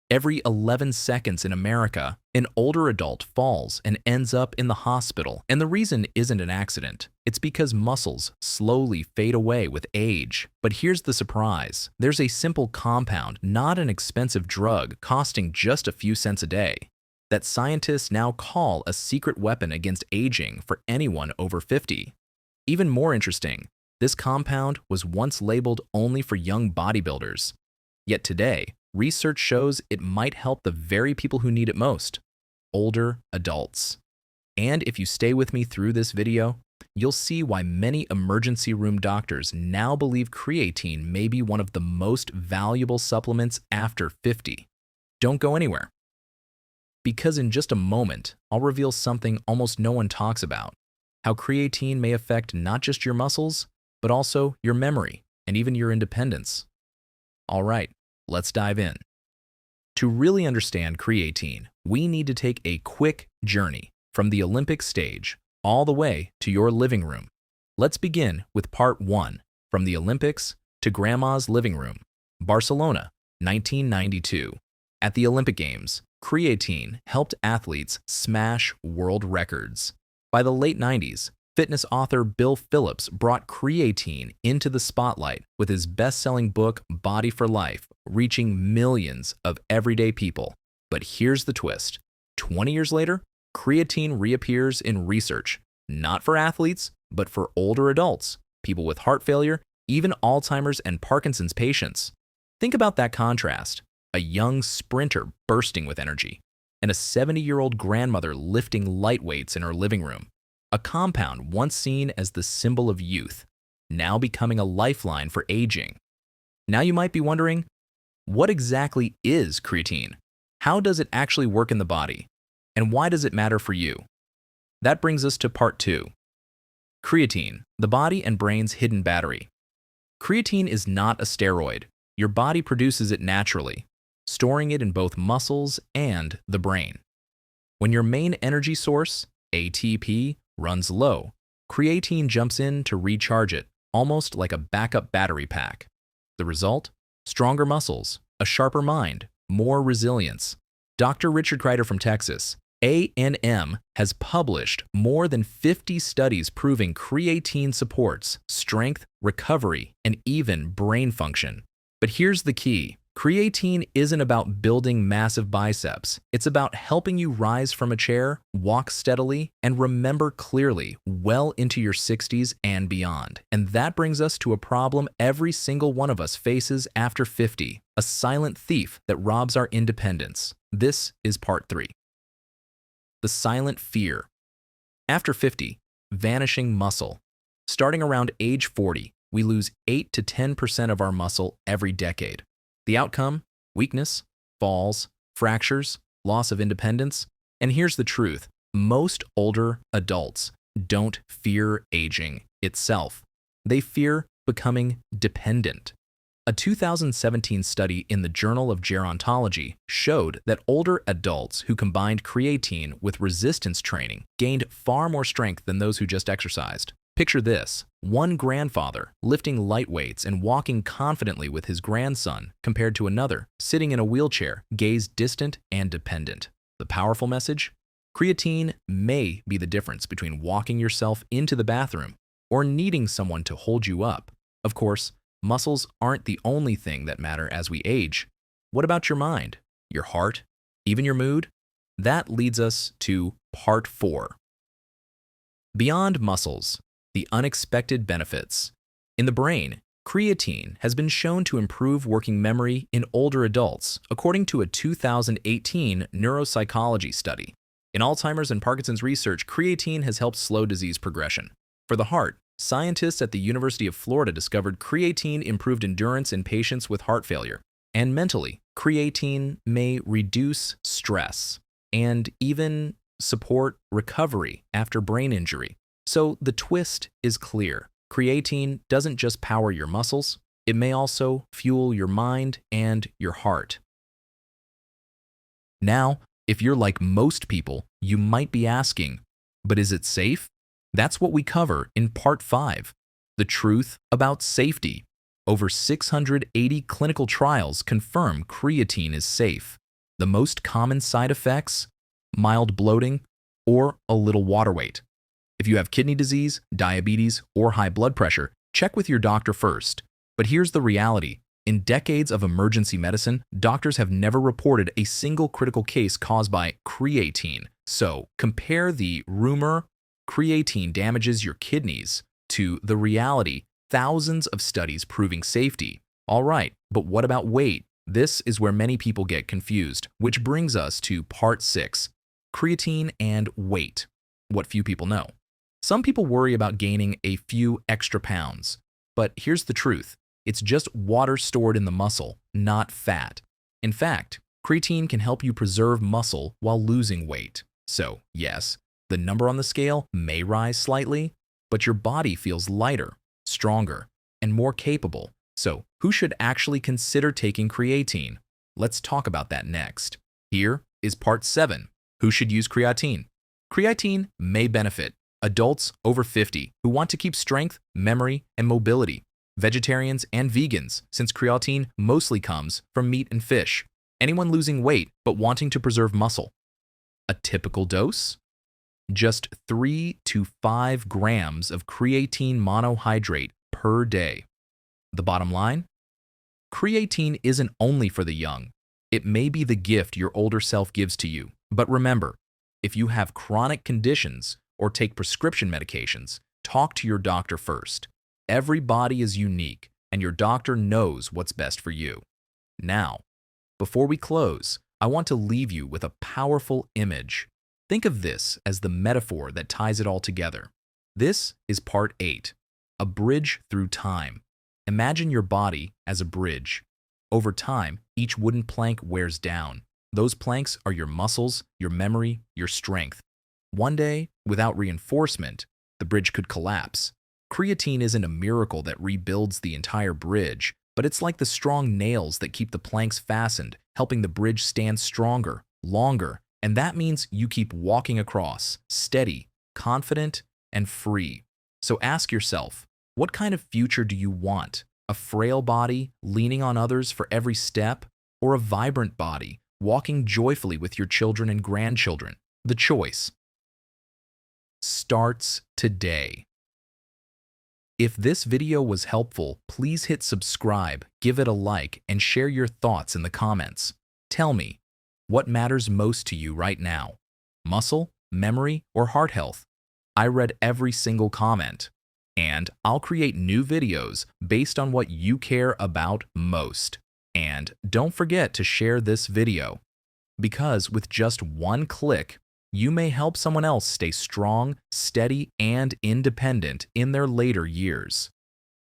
Every 11 seconds in America, an older adult falls and ends up in the hospital. And the reason isn't an accident. It's because muscles slowly fade away with age. But here's the surprise. There's a simple compound, not an expensive drug, costing just a few cents a day, that scientists now call a secret weapon against aging for anyone over 50. Even more interesting, this compound was once labeled only for young bodybuilders. Yet today, research shows it might help the very people who need it most, older adults. And if you stay with me through this video, you'll see why many emergency room doctors now believe creatine may be one of the most valuable supplements after 50. Don't go anywhere, because in just a moment, I'll reveal something almost no one talks about: how creatine may affect not just your muscles, but also your memory and even your independence. All right, let's dive in. To really understand creatine, we need to take a quick journey from the Olympic stage all the way to your living room. Let's begin with part 1, from the Olympics to Grandma's living room. Barcelona, 1992. At the Olympic Games, creatine helped athletes smash world records. By the late 90s, fitness author Bill Phillips brought creatine into the spotlight with his best-selling book Body for Life, reaching millions of everyday people. But here's the twist. 20 years later, creatine reappears in research, not for athletes, but for older adults, people with heart failure, even Alzheimer's and Parkinson's patients. Think about that contrast: a young sprinter bursting with energy, and a 70-year-old grandmother lifting light weights in her living room. A compound once seen as the symbol of youth, now becoming a lifeline for aging. Now you might be wondering, what exactly is creatine? How does it actually work in the body? And why does it matter for you? That brings us to part 2. Creatine, the body and brain's hidden battery. Creatine is not a steroid. Your body produces it naturally, storing it in both muscles and the brain. When your main energy source, ATP, runs low, creatine jumps in to recharge it, almost like a backup battery pack. The result? Stronger muscles, a sharper mind, more resilience. Dr. Richard Kreider from Texas, A&M, has published more than 50 studies proving creatine supports strength, recovery, and even brain function. But here's the key. Creatine isn't about building massive biceps. It's about helping you rise from a chair, walk steadily, and remember clearly well into your 60s and beyond. And that brings us to a problem every single one of us faces after 50, a silent thief that robs our independence. This is part 3. The silent fear. After 50, vanishing muscle. Starting around age 40, we lose 8 to 10% of our muscle every decade. The outcome? Weakness, falls, fractures, loss of independence. And here's the truth: most older adults don't fear aging itself. They fear becoming dependent. A 2017 study in the Journal of Gerontology showed that older adults who combined creatine with resistance training gained far more strength than those who just exercised. Picture this: one grandfather lifting light weights and walking confidently with his grandson, compared to another sitting in a wheelchair, gaze distant and dependent. The powerful message? Creatine may be the difference between walking yourself into the bathroom or needing someone to hold you up. Of course, muscles aren't the only thing that matter as we age. What about your mind, your heart, even your mood? That leads us to part 4. Beyond muscles, the unexpected benefits. In the brain, creatine has been shown to improve working memory in older adults, according to a 2018 neuropsychology study. In Alzheimer's and Parkinson's research, creatine has helped slow disease progression. For the heart, scientists at the University of Florida discovered creatine improved endurance in patients with heart failure. And mentally, creatine may reduce stress and even support recovery after brain injury. So the twist is clear. Creatine doesn't just power your muscles, it may also fuel your mind and your heart. Now, if you're like most people, you might be asking, but is it safe? That's what we cover in part 5, the truth about safety. Over 680 clinical trials confirm creatine is safe. The most common side effects? Mild bloating or a little water weight. If you have kidney disease, diabetes, or high blood pressure, check with your doctor first. But here's the reality. In decades of emergency medicine, doctors have never reported a single critical case caused by creatine. So compare the rumor creatine damages your kidneys to the reality, thousands of studies proving safety. All right, but what about weight? This is where many people get confused, which brings us to part 6, creatine and weight. What few people know. Some people worry about gaining a few extra pounds, but here's the truth. It's just water stored in the muscle, not fat. In fact, creatine can help you preserve muscle while losing weight. So, yes, the number on the scale may rise slightly, but your body feels lighter, stronger, and more capable. So, who should actually consider taking creatine? Let's talk about that next. Here is part 7. Who should use creatine? Creatine may benefit adults over 50 who want to keep strength, memory, and mobility. Vegetarians and vegans, since creatine mostly comes from meat and fish. Anyone losing weight but wanting to preserve muscle. A typical dose? Just 3 to 5 grams of creatine monohydrate per day. The bottom line? Creatine isn't only for the young. It may be the gift your older self gives to you. But remember, if you have chronic conditions or take prescription medications, talk to your doctor first. Every body is unique, and your doctor knows what's best for you. Now, before we close, I want to leave you with a powerful image. Think of this as the metaphor that ties it all together. This is part 8, a bridge through time. Imagine your body as a bridge. Over time, each wooden plank wears down. Those planks are your muscles, your memory, your strength. One day, without reinforcement, the bridge could collapse. Creatine isn't a miracle that rebuilds the entire bridge, but it's like the strong nails that keep the planks fastened, helping the bridge stand stronger, longer, and that means you keep walking across, steady, confident, and free. So ask yourself, what kind of future do you want? A frail body, leaning on others for every step, or a vibrant body, walking joyfully with your children and grandchildren? The choice starts today. If this video was helpful, please hit subscribe, give it a like, and share your thoughts in the comments. Tell me, what matters most to you right now? Muscle, memory, or heart health? I read every single comment, and I'll create new videos based on what you care about most. And don't forget to share this video, because with just one click, you may help someone else stay strong, steady, and independent in their later years.